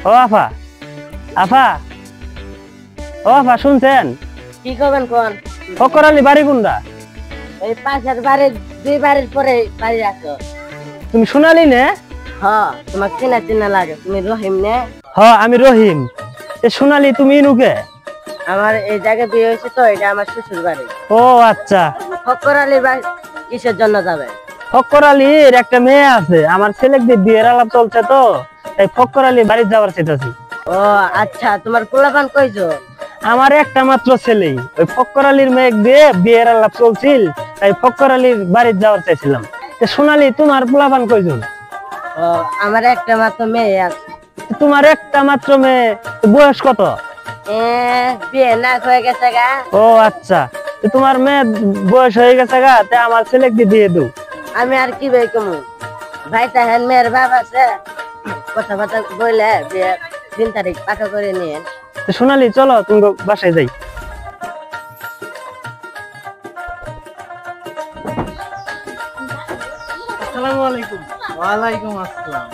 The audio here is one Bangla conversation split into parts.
ও আফা, আফা, ও আফা শুনছেন? কি করবেন কোন? ফক্কর আলী বাড়ি কোনটা? এই পাশের বাড়ির 2 বাড়ির পরে বাড়ি আছো। তুমি সোনালি নে? হ্যাঁ, তোমার চিনা চিনা লাগে। তুমি রহিম নে? হ, আমি রহিম। এ সোনালি তুমি নুকে? আমার এই জায়গায় বিয়ে হয়েছে তো, এটা আমার শ্বশুর বাড়ি। ও আচ্ছা। ফক্কর আলীর বাড়ি কিসের জন্য যাবে? ফক্কর আলীর একটা মেয়ে আছে, আমার ছেলেকে বিয়ের আলাপ চলছে তো, তাই ফক্কর আলী বাড়ি যাওয়ার চাইতেছি। ও আচ্ছা, তোমার পোলাপান কয়জন? আমার একটা মাত্র ছেলেই, ওই ফক্কর আলীর মেয়ে দিয়ে বিয়ের আলাপ চলছিল, তাই ফক্কর আলীর বাড়ি যাওয়ার চাইছিলাম। সোনালি তোমার পোলাপান কয়জন? ও আমার একটা মাত্র মেয়ে আছে। তোমার একটা মাত্র মেয়ে, বয়স কত? বিয়ে না হয়ে গেছে গা। ও আচ্ছা, তোমার মেয়ে বয়স হয়ে গেছে গা, তাই আমার ছেলেকে দিয়ে দেও। আমি আর কি ভাই কমু, ভাই তাহেন মেয়ের বাপ আছে, কথাবার্তা বললে বিয়ে 3 তারিখ পাকা করে নিয়ে। সোনালি চলো তুমি বাসায় যাই। আসসালামু আলাইকুম। ওয়ালাইকুম আসসালাম।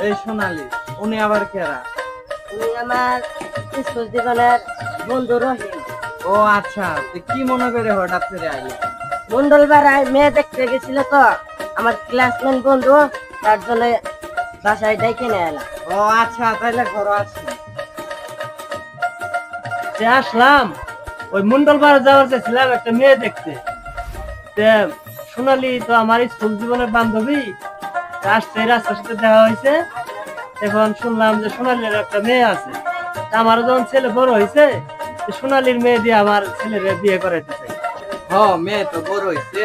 এই সোনালি, উনি আবার কেরা? উনি আমার স্কুল জীবনের বন্ধু রহিম। ও আচ্ছা, তো কি মনে করে হঠাৎ করে আইলে? মন্ডলপাড়ায় মেয়ে দেখতে গেছিল তো, আমার ক্লাসমেট বন্ধু, তার জন্য বাসায় ডেকে নিয়ে এলাম। ও আচ্ছা, তাইলে ঘরে আসি। আসলাম, ওই মন্ডলবার যাওয়ার চাইছিলাম একটা মেয়ে দেখতে। সোনালি তো আমার স্কুল জীবনের বান্ধবী, আসছে রাস্তার সাথে দেখা হয়েছে। এখন শুনলাম যে সোনালির একটা মেয়ে আছে, আমার যখন ছেলে বড় হয়েছে, সোনালির মেয়ে দিয়ে আমার ছেলের বিয়ে করাইতে চাই। মেয়ে তো বড় হইছে,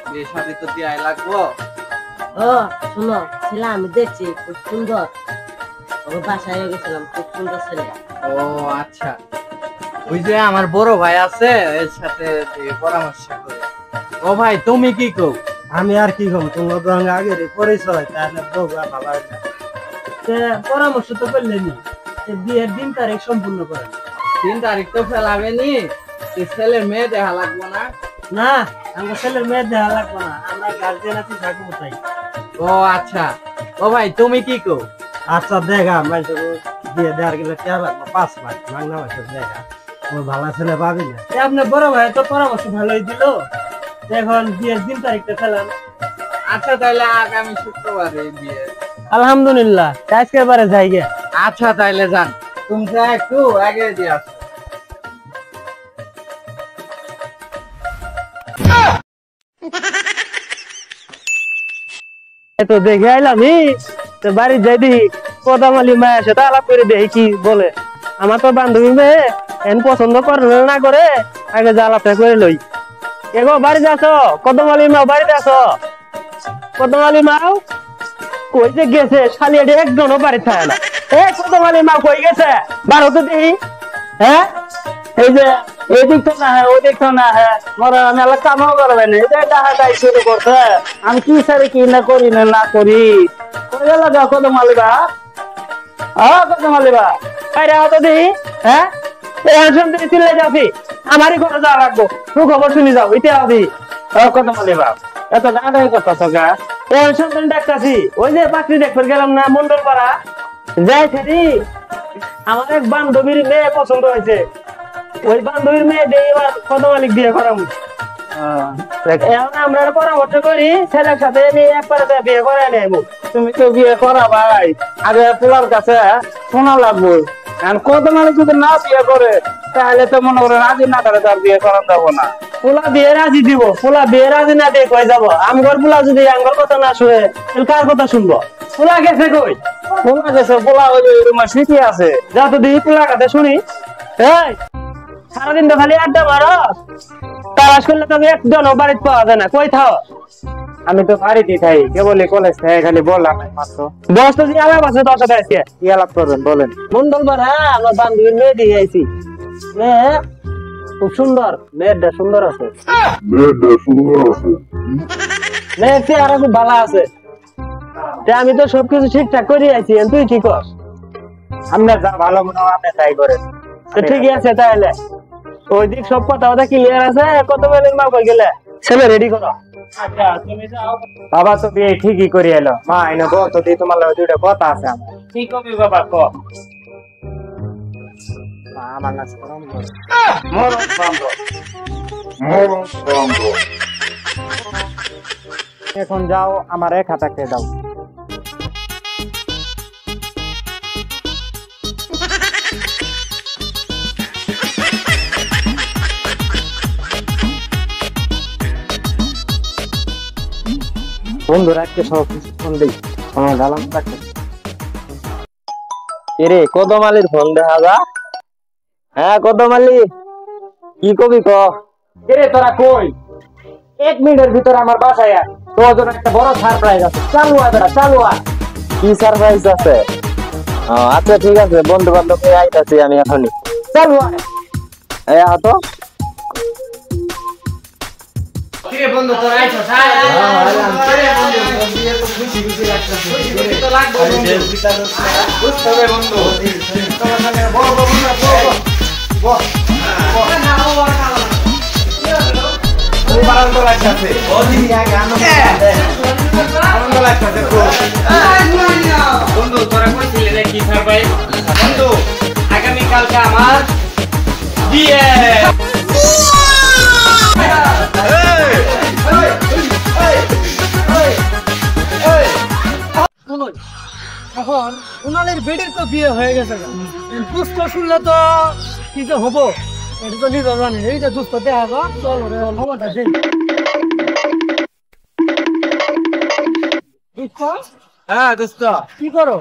বিয়ে শাদী তো দিয়াই লাগবো। ও শুনো, ছেলে আমি দেখছি খুব সুন্দর, ওর বাসায় গেছিলাম, খুব সুন্দর ছেলে। ও আচ্ছা, ওই যে আমার বড় ভাই আছে, এর সাথে পরামর্শ করে। ও ভাই, তুমি কি কও? আমি আর কি কম, তোমার সঙ্গে আগে পরিচয়, তাহলে বউরা ভালো হয় না। পরামর্শ তো করলেনি, বিয়ের দিন তারিখ সম্পূর্ণ করেন। 3 তারিখ তো ফেলাবে নি, ছেলের মেয়ে দেখা লাগবো না? না, আমার ছেলের মেয়ে দেখা লাগবে না, আমরা গার্জেন আছি, থাকবো তাই। ও আচ্ছা, ও ভাই তুমি কি কও? আচ্ছা দেখা, আমি দিয়ে দেওয়ার গেলে কেয়া লাগবো 5 লাখ মাংনা মাসে দেখা, ওর ভালো ছেলে পাবি না। আপনার বড় ভাই তো পরামর্শ ভালোই দিল, এখন বিয়ের দিন তারিখটা ফেলান। আচ্ছা, তাইলে আগামী শুক্রবারে বিয়ে। আলহামদুলিল্লাহ, আজকের বারে যাই গে। আচ্ছা তাইলে যান, তুমি একটু আগে দিয়ে আসো। তো দেখে আইলাম, বাড়ি যাই দেখি কদামালি মায়ের সাথে আলাপ করে দেখি কি বলে। আমার তো বান্ধবী মেয়ে এন পছন্দ করে না করে, আগে যা আলাপটা করে লই। এগো বাড়িতে আছো? কদমালি মাও বাড়িতে আছো? কদমালি মাও কই যে গেছে, শালিয়াটি একজনও বাড়ি থাকে না। কদমালি মা কই গেছে, বারো তো দেখি। হ্যাঁ, এই যে এদিক তো না, ওই দিক তো না, মরা মেলা কামও করবে না, এই যে ডাহাটাই শুরু করছে। আমি কি সারি কি না করি না করি, কই গেল গা কদমালি বা? কদমালি বা আরে তো দেখি। হ্যাঁ, শুনতে চিল্লাই যাবি, আমারই ঘরে যাওয়া লাগবো, তুই খবর শুনি যাও, ইতে আবি। কদমালি বা এত ডাহাটাই করতেছ গা, শুনতেন ডাকতাছি। ওই যে পাখি দেখতে গেলাম না মন্ডল পাড়া, যাইছি আমার এক বান্ধবীর মেয়ে পছন্দ হয়েছে, ওই বান্ধবীর মেয়ে দিয়ে এবার কদমালিক বিয়ে করাবো। এখন আমরা পরামর্শ করি ছেলের সাথে একবারে বিয়ে করে নেব। তুমি তো বিয়ে করা ভাই, আগে পোলার কাছে শোনা লাগবো। কদমালি যদি না বিয়ে করে, তাহলে তো মনে করে রাজি না করে তার বিয়ে করান যাবো না। পোলা বিয়ে রাজি দিব, পোলা বিয়ে রাজি না দিয়ে কই যাবো? আমগর পোলা যদি আমগর কথা না শুনে, কার কথা শুনবো? পোলা গেছে কই? পোলা গেছে, পোলা ওই রুমের সিটি আছে। যা তো দিই পোলার কথা শুনি। এই সারাদিন তো খালি আড্ডা মারো, তালাশ করলে তো একজনও বাড়িতে পাওয়া যায় না, কই থাও? আমি তো বাড়িতে থাই, কেবল কলেজ থেকে খালি বললাম মাত্র। দশ তো দিয়ে আলাপ আছে, 10 টাকা আজকে কি আলাপ করবেন বলেন? মন্ডলবার। হ্যাঁ, আমার বান্ধবীর মেয়ে দিয়ে আইছি। মেয়ে খুব সুন্দর, মেয়েটা সুন্দর আছে, মেয়ের চেহারা খুব ভালো আছে। আমি তো সবকিছু ঠিকঠাক করে আইছি, তুই কি কর? আপনার যা ভালো মনে হয় আপনি তাই করেন। ঠিকই আছে, তাহলে ওই দিক সব কথা ক্লিয়ার আছে। কত বেলের মাল কই গেলে ছেলে রেডি করো। আচ্ছা তুমি যাও। বাবা তো বিয়ে ঠিকই করে এলো। মা এনে বল তো দিয়ে তোমার লগে দুইটা কথা আছে আমার। কি কবি বাবা ক মা, আমার না শরম করে। মরণ বন্ধ। এখন যাও আমার 1,000 দাও। বন্ধু রাখতে সব কিছু ফোন দিই আমার গালাম রাখতে। এরে কদম আলীর ফোন দেখা যা। হ্যাঁ কদম আলী, কি কবি ক। এরে তোরা কই? 1 মিনিটের ভিতর আমার বাসায় আয়, তোর জন্য একটা বড় সারপ্রাইজ আছে। চালু আয় বেটা, চালু আয়। কি সারপ্রাইজ আছে? আচ্ছা ঠিক আছে, বন্ধু বান্ধব নিয়ে আইতাছি আমি এখনই। চালু আয়। এই আহ তো। কিরে বন্ধু তোর আইছো আয় আয় কিরে বন্ধু বিয়ে তো খুশি খুশি লাগতেছে খুশি তো লাগবে বন্ধু বুঝতে হবে বন্ধু তোমার সামনে বড় বড় না বড় না ও না ও বারান তো লাগতেছে ও দিন আগে আনন্দ লাগতেছে বন্ধু তোরা কইছিলি রে কি সারপ্রাইজ বন্ধু আগামী কালকে আমার বিয়ে এখন উনালের বেডের তো বিয়ে হয়ে গেছে দুস্থ শুনলে তো কি যে হবো এটা তো নিজের জানি এই যে দুস্থ দেখা গো চল রে খবরটা দেই হ্যাঁ দোস্ত কি করো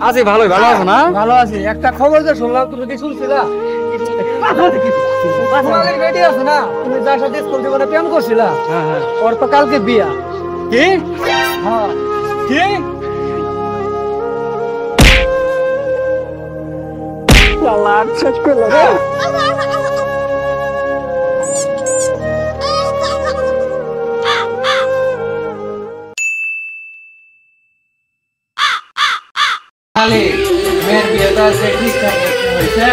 আছি ভালোই ভালো আছো না ভালো আছি একটা খবর যে শুনলাম তুমি কি শুনছিলা উনালের বেডি আছে না তুমি যার সাথে স্কুল জীবনে প্রেম করছিলা হ্যাঁ হ্যাঁ ওর তো কালকে বিয়া কি হ্যাঁ কি শেষ করলো রে খালি মেয়ের বিয়েটা যে ঠিকঠাক হয়েছে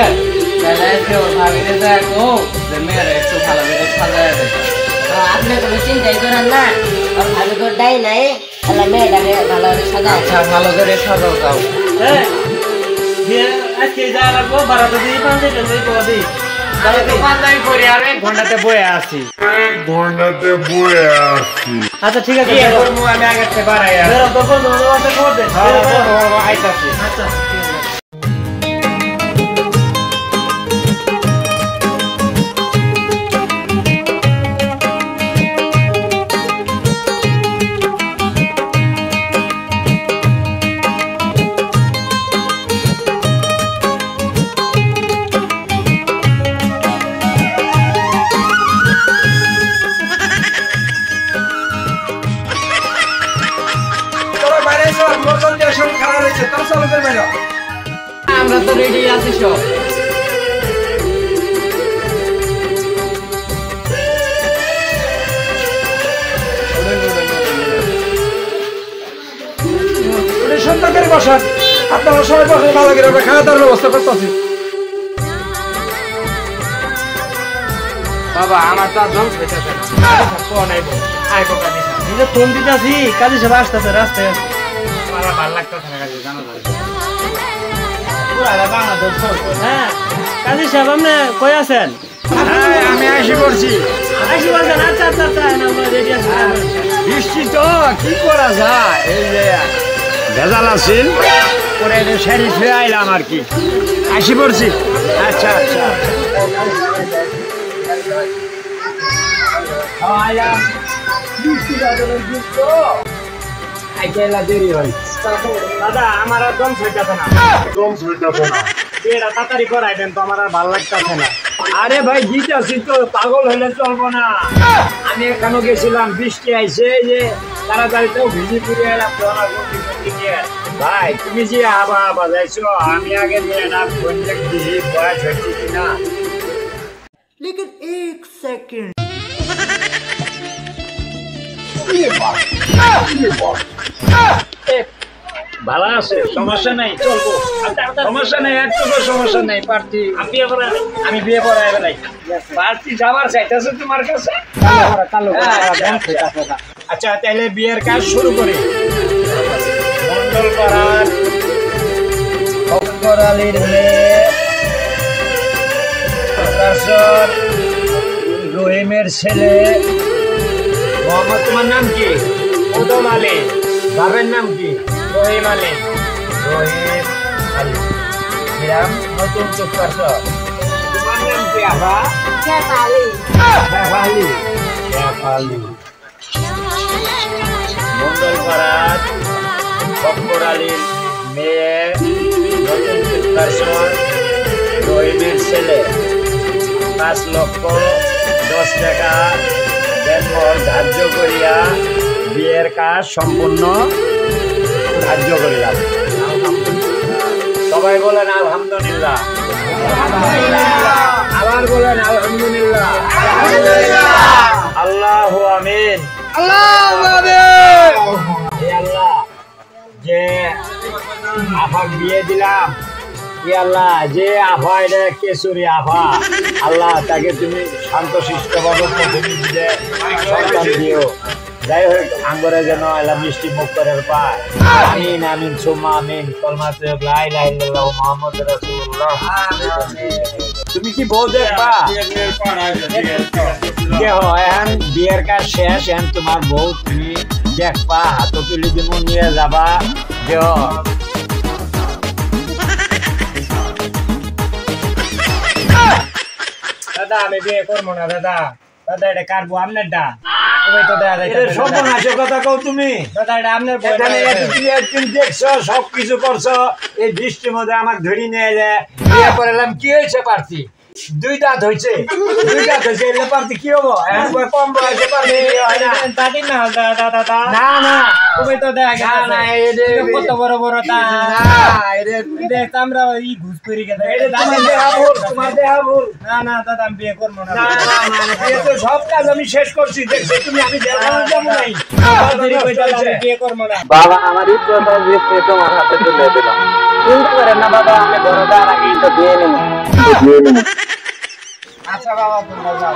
তাহলে এসে ওর ভাবিরে দেখো যে মেয়ের একটু ভালো করে সাজায় দেবে আপনি কোনো চিন্তাই করেন না আর ভালো করে দেয় নাই তাহলে মেয়েটাকে ভালো করে সাজায় আচ্ছা ভালো করে সাজাও দাও আজকে যা লাগবো 12টা দিয়ে 5 দিন দিই তাহলে তো পাঁচদামি করে আর 1 ঘন্টাতে বয়ে আসি আচ্ছা ঠিক আছে কি করবো আমি আগে থেকে বাড়াই আর বেরো তো বন্ধু আমাকে খবর দে আইতাছি আচ্ছা আমরা তো রেডি আছি সব সন্তানের বসান আপনারা সবাই বসে ভালো করে আমরা খাওয়া দাওয়ার ব্যবস্থা করতেছি বাবা আমার তো একদম সেটাতে না কোন আইবো আইবো কাজী নিজে ফোন দিতেছি কাজী সব আসতেছে রাস্তায় আছে আমার ভালো লাগতেছে না কাজী জানো পুরা বাংলাদেশ চলছে হ্যাঁ কাজী সাহেব আপনি কই আছেন আমি আসি করছি। আসি বলছেন আচ্ছা আচ্ছা আচ্ছা আমরা রেডি আছি বৃষ্টি তো কি করা যায়, এই যে ভেজাল আছিল পরে সারি ছুঁয়ে আইলাম আর কি, আসি পড়ছি। আচ্ছা আচ্ছা আইলাম দেরি হয়। দাদা আমার আর দম ছইটাছে না, এটা তাড়াতাড়ি করাই দেন তো, আমার আর ভালো লাগতেছে না। আরে ভাই দিতেছি তো, পাগল হইলে চলবো না। আমি এখানে গেছিলাম, বৃষ্টি আইছে যে তাড়াতাড়িতেও ভিজি ফিরে এলাম। ভাই তুমি যে আবা আবা যাইছো, আমি আগে নিয়ে না ফোন দেখছি বয়স হয়েছে কিনা। लेकिन एक सेकंड ভালো আছে, সমস্যা নাই, চলবো, সমস্যা নাই, একটুকু সমস্যা নাই। পার্টি আমি বিয়ে করাই বেলাই, পার্টি যাবার চাইতেছে তোমার কাছে। আচ্ছা তাহলে বিয়ের কাজ শুরু করি। মন্ডল পাড়ার অক্বর আলীর মেয়ে রহিমের ছেলে মোহাম্মদ, তোমার নাম কি? উদম আলী। বাবার নাম কি? রহিম আলী। রহিম আলী, গ্রাম নতুন চুক্তাসর। তোমার নাম কি আবা? শেফালি। শেফালি, শেফালি। মন্ডল পাড়ার অক্বর আলীর মেয়ে নতুন চুক্তাসর রহিমের ছেলে 5,10,000 টাকা দেনমোহর ধার্য করিয়া বিয়ের কাজ সম্পূর্ণ ধার্য করিলাম। সবাই বলেন আলহামদুলিল্লাহ। আবার বলেন আলহামদুলিল্লাহ। আল্লাহু আমিন। হে আল্লাহ, যে আফা বিয়ে দিলাম, আল্লাহ যে আফা এটা কেশরী আফা, আল্লাহ তাকে তুমি শান্তশিষ্ট ভাবে সন্তান দিও। যাই হোক আঙ্গরে যেন আল্লাহ মিষ্টি মুখ করে পায়। আমিন আমিন সুম্মা আমিন। কলমাতে লা ইলাহা ইল্লাল্লাহু মুহাম্মাদুর রাসূলুল্লাহ। তুমি কি বউ দেখবা? দেহ এখন বিয়ের কাজ শেষ, এখন তোমার বউ তুমি দেখবা, হাতে তুলি দিব, নিয়ে যাবা। দেহ দাদা আমি বিয়ে করবো না দাদা। দাদা এটা কাটবো আপনার ডা কথা কও তুমি। দাদা এটা আপনার দেখছো, সবকিছু করছো, এই বৃষ্টির মধ্যে আমার ধরি নিয়ে বিয়ে করলাম। কি হয়েছে? পার্টি 2 দাঁত হয়েছে, 2 দাঁত হয়েছে, এলে পার্টি কি হবো? কম বয়সে পার্টি না দাদা। না না তুমি তো দেখা না কত বড় বড় আমরা ঘুষ করি তোমার দেহা ভুল। না না দাদা আমি বিয়ে করবো না। সব কাজ আমি শেষ করছি, দেখছি তুমি। আমি বিয়ে করবো না। বাবা আমার তোমার হাতে তুলে দিলাম। চিন্তা করেন না বাবা, আমি বড় দাঁড় আগে তো দিয়ে নেব। আচ্ছা বাবা তোমরা যাও।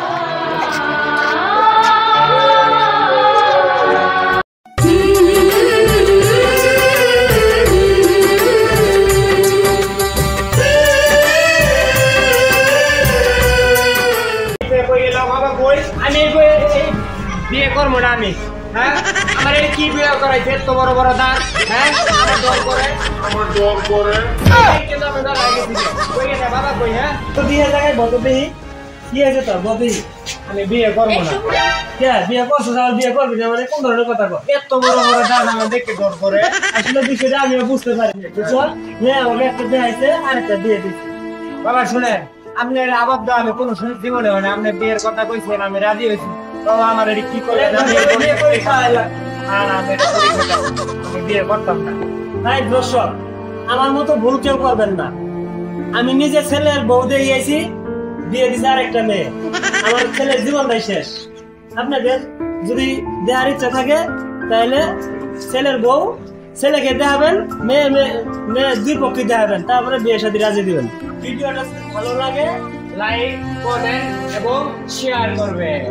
আমি বিয়ে করবো না আমি। হ্যাঁ আমার এই কি বিয়ে করাইছে? এত বড় বড় দাঁত। হ্যাঁ আমার ডর করে, আমার ডর করে। বাবা কই? হ্যাঁ তো বিয়ে জায়গায় বদবি কি আছে তোর বদবি? আমি বিয়ে করবো না। কে বিয়ে করছো? বিয়ে করবি না মানে কোন ধরনের কথা কর? এত বড় বড় দাঁত আমার দেখে ডর করে। আসলে বিষয়টা আমিও বুঝতে পারিনি। বুঝছো? হ্যাঁ আমাকে একটা দেখাইছে, আরেকটা দিয়ে দিচ্ছে। বাবা শুনেন, আপনার আবদ্ধ আমি কোনো জীবনে হয় না। আপনি বিয়ের কথা কইছেন, আমি রাজি হয়েছি। বাবা আমার এটি কি করে? আমি বিয়ে করতাম না। তাই দর্শক, আমার মতো ভুল কেউ করবেন না। আমি নিজে ছেলের বউ দেখেছি, বিয়ে দিছে আরেকটা মেয়ে। আমার ছেলের জীবনটাই শেষ। আপনাদের যদি দেহার ইচ্ছা থাকে তাহলে ছেলের বউ ছেলেকে দেখাবেন, মেয়ে মেয়ে 2 পক্ষে দেখাবেন, তারপরে বিয়ে শাদী রাজি দিবেন। ভিডিওটা ভালো লাগে লাইক করবেন এবং শেয়ার করবেন।